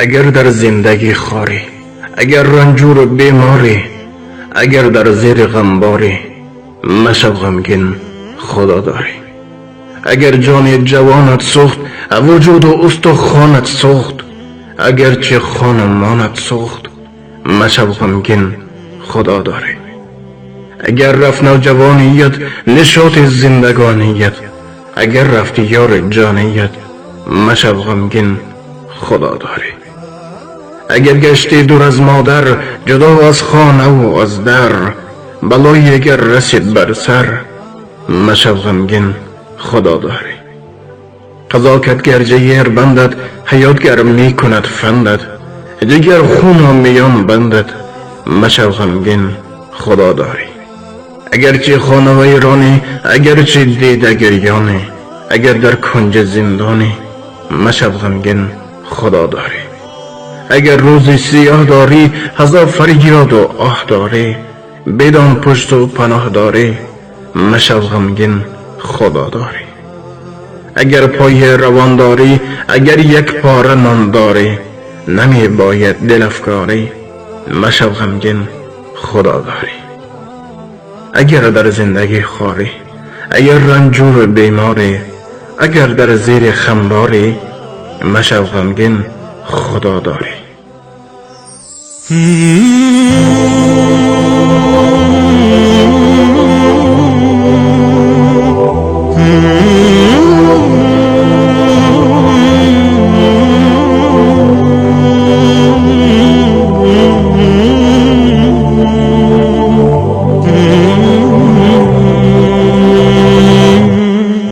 اگر در زندگی خاری، اگر رنجور و بیماری، اگر در زیر غمباری، مشو غمگین خدا داری. اگر جان جوانت سوخت، وجود و استخوانت سوخت، اگر چه خانمانت سوخت، مشو غمگین خدا داری. اگر رفت نوجوانیت، نشاط زندگانیت، اگر رفت یار جانیت، مشو غمگین خدا داری. اگر گشتی دور از مادر، جدا از خانه و از در، بلایی اگر رسید بر سر، مشو غمگین خدا داری. قضا کرد گرچه یر بندد، حیات گرم می کند فندد، جگر خون میان بندد، مشو غمگین خدا داری. اگرچه خانه ویرانی، اگرچه دیده گریانی، اگر در کنج زندانی، مشو غمگین خدا داری. اگر روزی سیاه داری، هزار فریاد و آه داری، بدان پشت و پناه داری، مشو غمگین خدا داری. اگر پای روان داری، اگر یک پاره نان داری، نمی باید دل افکاری، مشو غمگین خدا داری. اگر در زندگی خاری، اگر رنجور بیماری، اگر در زیر خمباری، مشو غمگین خدا داری.